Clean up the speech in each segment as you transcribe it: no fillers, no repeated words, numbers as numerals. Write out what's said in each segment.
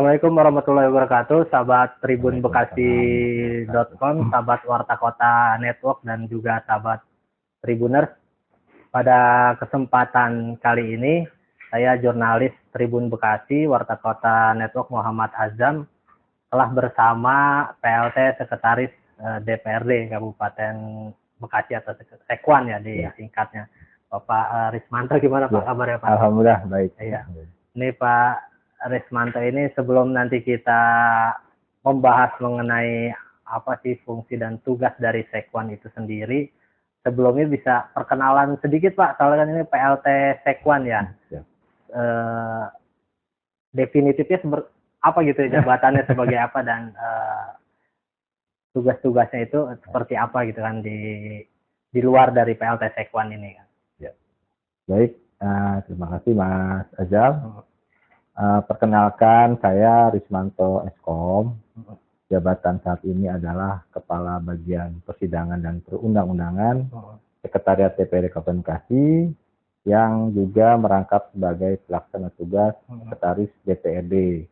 Assalamualaikum warahmatullahi wabarakatuh, sahabat Tribun Bekasi.com, sahabat Warta Kota Network, dan juga sahabat Tribuners. Pada kesempatan kali ini, saya jurnalis Tribun Bekasi, Warta Kota Network Muhammad Azam, telah bersama PLT Sekretaris DPRD Kabupaten Bekasi atau Sekwan ya disingkatnya, Bapak Rismanto. Gimana Pak kabarnya Pak? Alhamdulillah baik. Iya. Ini Pak Rismanto ini, sebelum nanti kita membahas mengenai apa sih fungsi dan tugas dari Sekwan itu sendiri, sebelumnya bisa perkenalan sedikit Pak, soalnya kan ini PLT Sekwan ya. Definitifnya apa gitu jabatannya sebagai apa, dan tugas-tugasnya itu seperti apa gitu kan di luar dari PLT Sekwan ini kan. Ya. Baik, terima kasih Mas Azam. Perkenalkan, saya Rismanto Eskom. Jabatan saat ini adalah Kepala Bagian Persidangan dan Perundang-undangan Sekretariat DPRD Kabupaten Bekasi, yang juga merangkap sebagai pelaksana tugas Sekretaris DPRD.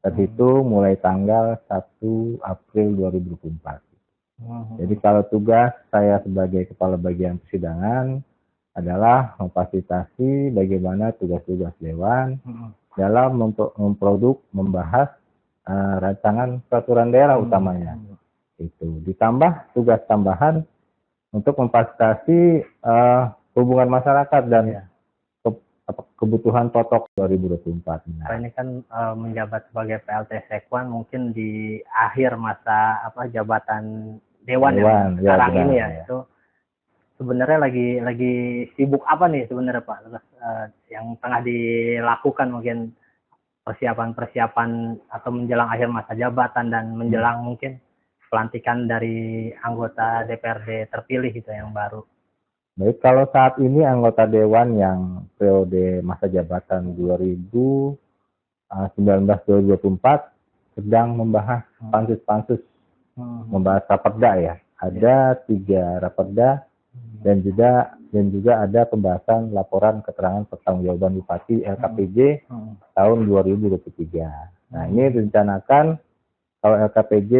Terhitung mulai tanggal 1 April 2024. Jadi kalau tugas saya sebagai Kepala Bagian Persidangan adalah memfasilitasi bagaimana tugas-tugas Dewan dalam membahas rancangan peraturan daerah utamanya. Itu ditambah tugas tambahan untuk memfasilitasi hubungan masyarakat dan kebutuhan pokok 2024. Nah, ini kan menjabat sebagai PLT Sekwan mungkin di akhir masa jabatan Dewan yang sekarang ini ya. Itu sebenarnya lagi sibuk apa nih sebenarnya Pak? Yang tengah dilakukan mungkin persiapan atau menjelang akhir masa jabatan dan menjelang mungkin pelantikan dari anggota DPRD terpilih gitu yang baru. Baik, kalau saat ini anggota Dewan yang periode masa jabatan 2019-2024 sedang membahas pansus-pansus, membahas raperda ya. Ada 3 raperda dan juga ada pembahasan laporan keterangan pertanggungjawaban Bupati LKPJ tahun 2023. Nah, ini direncanakan kalau LKPJ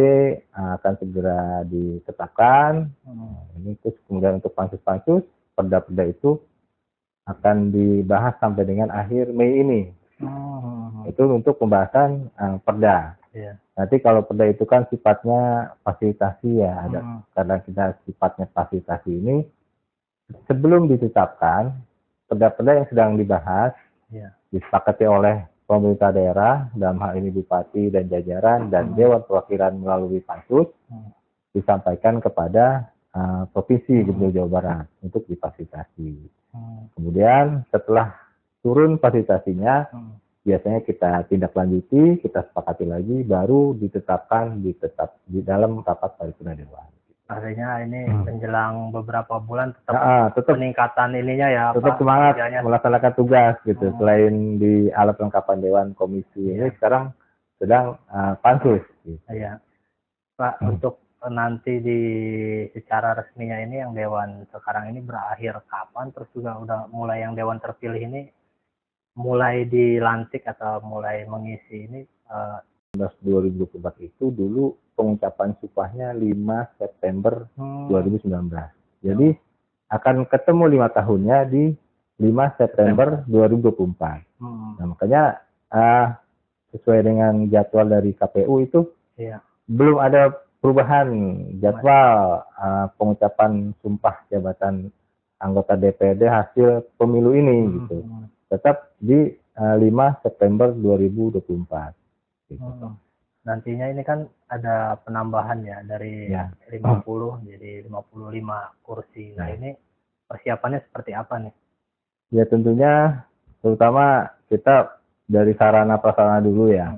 akan segera ditetapkan. Ini terus kemudian untuk pansus-pansus, perda-perda itu akan dibahas sampai dengan akhir Mei ini. Itu untuk pembahasan perda. Nanti kalau perda itu kan sifatnya fasilitasi ya, karena kita sifatnya fasilitasi ini, sebelum ditetapkan, perda-perda yang sedang dibahas disepakati oleh pemerintah daerah, dalam hal ini Bupati dan jajaran dan Dewan Perwakilan melalui pansus, disampaikan kepada Provinsi Gubernur Jawa Barat untuk difasilitasi. Kemudian setelah turun fasilitasinya, biasanya kita tindak lanjuti, kita sepakati lagi, baru ditetapkan di dalam rapat paripurna Dewan. Artinya ini menjelang beberapa bulan tetap peningkatan ininya ya, tetap Pak, semangat melaksanakan tugas gitu. Selain di alat kelengkapan Dewan Komisi ini sekarang sedang pansus. Gitu. Iya, Pak. Untuk nanti secara resminya ini yang Dewan sekarang ini berakhir kapan? Terus juga udah mulai yang Dewan terpilih ini mulai dilantik atau mulai mengisi ini 2024 itu dulu pengucapan sumpahnya 5 September 2019. Jadi akan ketemu 5 tahunnya di 5 September 2024. Nah, makanya sesuai dengan jadwal dari KPU itu belum ada perubahan jadwal pengucapan sumpah jabatan anggota DPRD hasil pemilu ini gitu. Tetap di 5 September 2024. Gitu. Nantinya ini kan ada penambahan ya dari 50 jadi 55 kursi. Nah, ini persiapannya seperti apa nih? Ya tentunya terutama kita dari sarana prasarana dulu ya.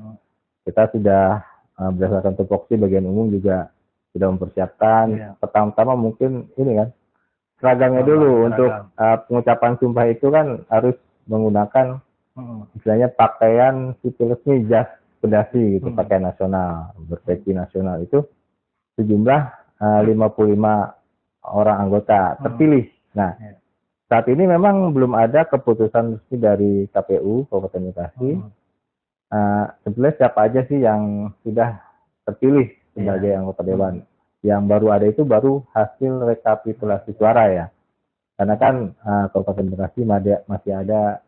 Kita sudah berdasarkan tupoksi bagian umum juga sudah mempersiapkan. Pertama-tama mungkin ini kan seragamnya dulu. Untuk pengucapan sumpah itu kan harus menggunakan istilahnya pakaian sipil resmi, jas pedasi gitu, pakaian nasional, berpeci nasional. Itu sejumlah 55 orang anggota terpilih. Nah, saat ini memang belum ada keputusan resmi dari KPU Kabupaten Bekasi Sebenarnya siapa aja sih yang sudah terpilih sebagai anggota dewan? Yang baru ada itu baru hasil rekapitulasi suara ya. Karena kan Kabupaten Bekasi masih ada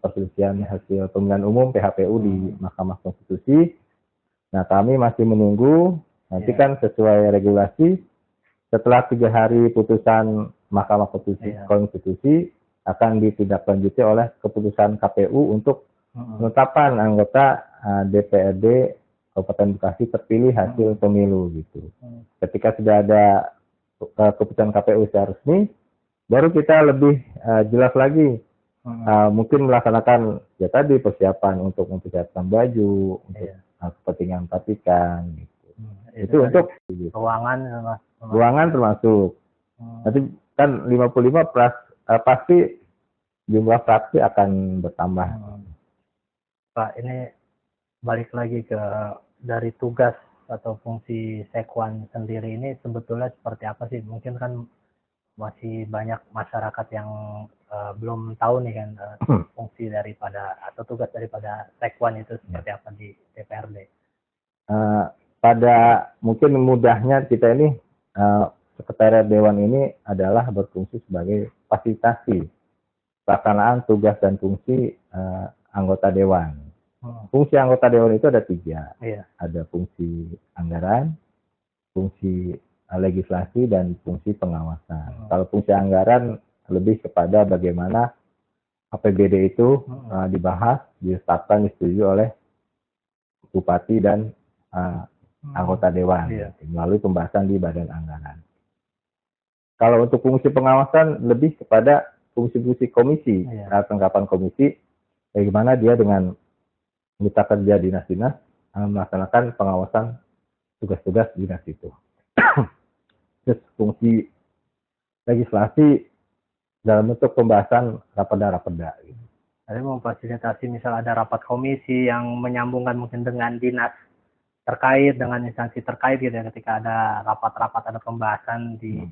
perselisihan hasil pemilihan umum PHPU di Mahkamah Konstitusi. Nah, kami masih menunggu. Nanti kan sesuai regulasi, setelah 3 hari putusan Mahkamah Konstitusi akan ditindaklanjuti oleh keputusan KPU untuk penetapan anggota DPRD Kabupaten Bekasi terpilih hasil pemilu gitu. Ketika sudah ada keputusan KPU secara resmi, baru kita lebih jelas lagi mungkin melaksanakan ya tadi persiapan untuk mempersiapkan baju, untuk kepentingan petikan gitu. Itu untuk ruangan termasuk. Nanti kan 55 plus pasti jumlah fraksi akan bertambah. Pak, ini balik lagi ke dari tugas atau fungsi sekwan sendiri ini sebetulnya seperti apa sih? Mungkin kan masih banyak masyarakat yang belum tahu nih kan fungsi daripada atau tugas daripada sekwan itu seperti apa di DPRD. Pada mungkin mudahnya kita ini sekretariat dewan ini adalah berfungsi sebagai fasilitasi pelaksanaan tugas dan fungsi anggota dewan. Fungsi anggota dewan itu ada 3. Ada fungsi anggaran, fungsi legislasi, dan fungsi pengawasan. Kalau fungsi anggaran lebih kepada bagaimana APBD itu dibahas, ditetapkan, disetujui oleh bupati dan anggota dewan melalui pembahasan di badan anggaran. Kalau untuk fungsi pengawasan lebih kepada fungsi-fungsi komisi, tanggapan komisi, bagaimana dia dengan mitra kerja dinas-dinas melaksanakan pengawasan tugas-tugas dinas itu. Terus fungsi legislasi dalam bentuk pembahasan raperda. Gitu. Jadi memfasilitasi misal ada rapat komisi yang menyambungkan mungkin dengan dinas terkait, dengan instansi terkait gitu ya, ketika ada rapat-rapat, ada pembahasan di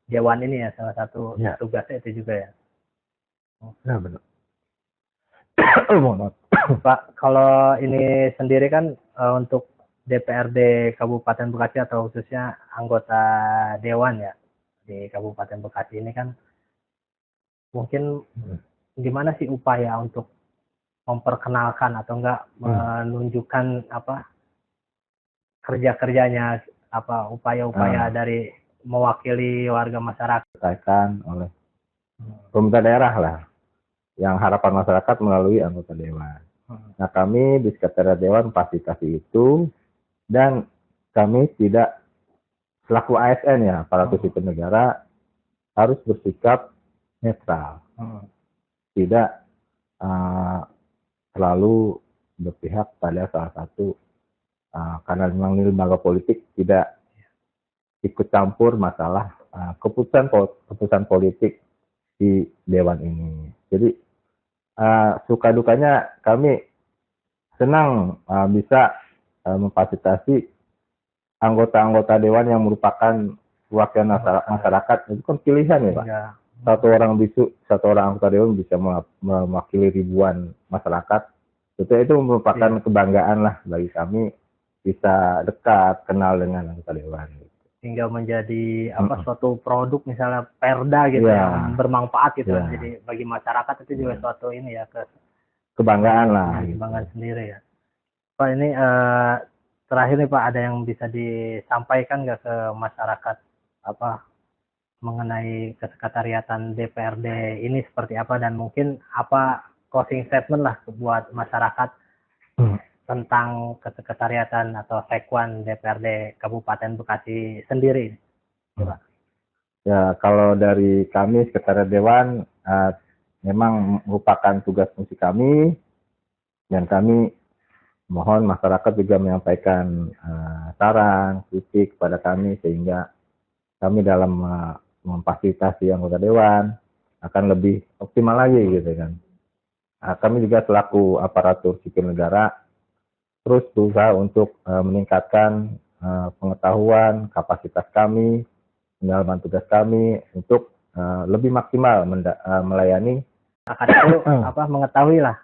dewan ini ya, salah satu tugasnya itu juga ya. Benar. Pak, kalau ini sendiri kan untuk DPRD Kabupaten Bekasi atau khususnya anggota dewan ya di Kabupaten Bekasi ini kan mungkin gimana sih upaya untuk memperkenalkan atau enggak menunjukkan apa kerja-kerjanya, apa upaya-upaya dari mewakili warga masyarakat oleh pemerintah daerah lah, yang harapan masyarakat melalui anggota dewan. Nah, kami di sekretariat dewan fasilitasi itu, dan kami tidak selaku ASN ya, aparatur sipil negara, harus bersikap netral, tidak selalu berpihak pada salah satu, karena memang ini lembaga politik, tidak ikut campur masalah keputusan politik di dewan ini. Jadi suka dukanya kami senang bisa memfasilitasi anggota-anggota dewan yang merupakan perwakilan masyarakat. Itu kan pilihan ya Pak. Satu orang anggota dewan bisa mewakili ribuan masyarakat. Itu merupakan kebanggaan lah bagi kami, bisa dekat, kenal dengan anggota dewan. Hingga menjadi suatu produk misalnya perda gitu yang bermanfaat gitu. Jadi bagi masyarakat itu juga suatu ini ya, kebanggaan lah. Kebanggaan sendiri ya. Pak, ini terakhir nih Pak, ada yang bisa disampaikan nggak ke masyarakat mengenai kesekretariatan DPRD ini seperti apa, dan mungkin apa closing statement lah buat masyarakat tentang kesekretariatan atau sekwan DPRD Kabupaten Bekasi sendiri? Ya, kalau dari kami sekretariat dewan memang merupakan tugas fungsi kami, dan kami mohon masyarakat juga menyampaikan saran, kritik kepada kami, sehingga kami dalam memfasilitasi anggota dewan akan lebih optimal lagi gitu kan. Kami juga selaku aparatur sipil negara terus berusaha untuk meningkatkan pengetahuan, kapasitas kami, menjalankan tugas kami untuk lebih maksimal melayani. Akan itu mengetahui lah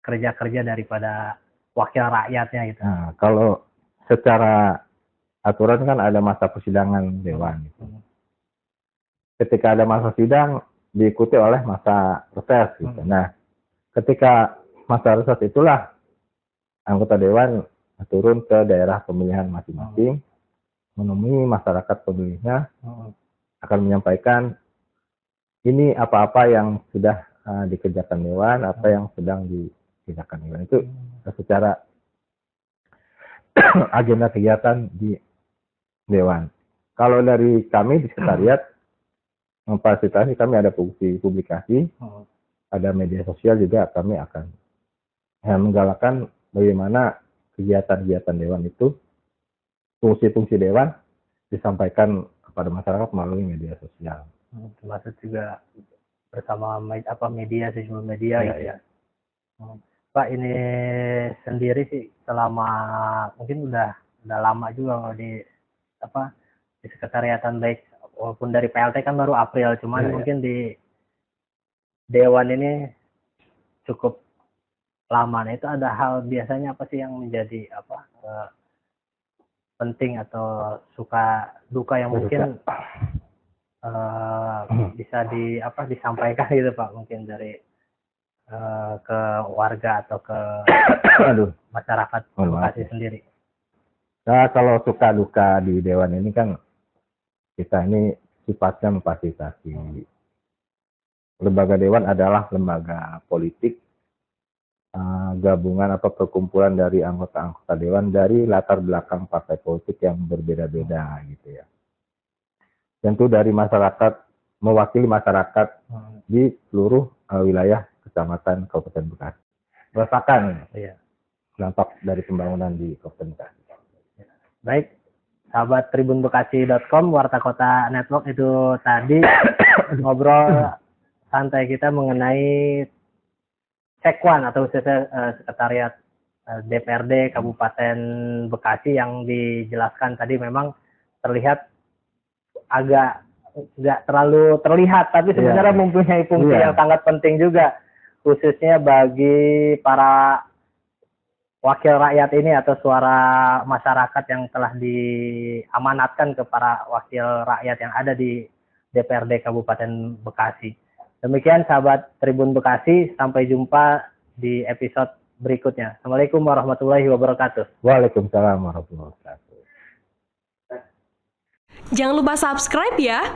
kerja-kerja daripada wakil rakyatnya gitu. Nah, kalau secara aturan kan ada masa persidangan dewan. Gitu. Ketika ada masa sidang diikuti oleh masa reses. Gitu. Nah, ketika masa reses itulah anggota dewan turun ke daerah pemilihan masing-masing, menemui masyarakat pemilihnya, akan menyampaikan ini apa-apa yang sudah dikerjakan dewan, apa yang sedang dikerjakan dewan. Itu secara agenda kegiatan di dewan. Kalau dari kami di sekretariat memfasilitasi, kami ada fungsi publikasi, ada media sosial juga, kami akan menggalakkan bagaimana kegiatan-kegiatan dewan itu, fungsi-fungsi dewan disampaikan kepada masyarakat melalui media sosial. Termasuk juga bersama media, sejumlah media gitu ya. Pak, ini sendiri sih selama mungkin udah lama juga di sekretariatan, baik walaupun dari PLT kan baru April, cuman mungkin di dewan ini cukup lama. Nah, itu ada hal biasanya apa sih yang menjadi penting atau suka duka yang mungkin bisa disampaikan gitu Pak, mungkin dari ke warga atau ke masyarakat Bekasi sendiri. Nah, kalau suka duka di dewan ini kan kita ini sifatnya memfasilitasi. Lembaga dewan adalah lembaga politik, gabungan atau perkumpulan dari anggota-anggota dewan dari latar belakang partai politik yang berbeda-beda gitu ya. Tentu dari masyarakat, mewakili masyarakat di seluruh wilayah kecamatan Kabupaten Bekasi. Merasakan dampak dari pembangunan di Kabupaten Bekasi. Baik, sahabat tribunbekasi.com, Warta Kota Network, itu tadi ngobrol santai kita mengenai Sekwan atau sekretariat DPRD Kabupaten Bekasi, yang dijelaskan tadi memang terlihat agak nggak terlalu terlihat, tapi sebenarnya mempunyai fungsi yang sangat penting juga, khususnya bagi para wakil rakyat ini atau suara masyarakat yang telah diamanatkan ke para wakil rakyat yang ada di DPRD Kabupaten Bekasi. Demikian sahabat Tribun Bekasi, sampai jumpa di episode berikutnya. Assalamualaikum warahmatullahi wabarakatuh. Waalaikumsalam warahmatullahi wabarakatuh. Jangan lupa subscribe ya.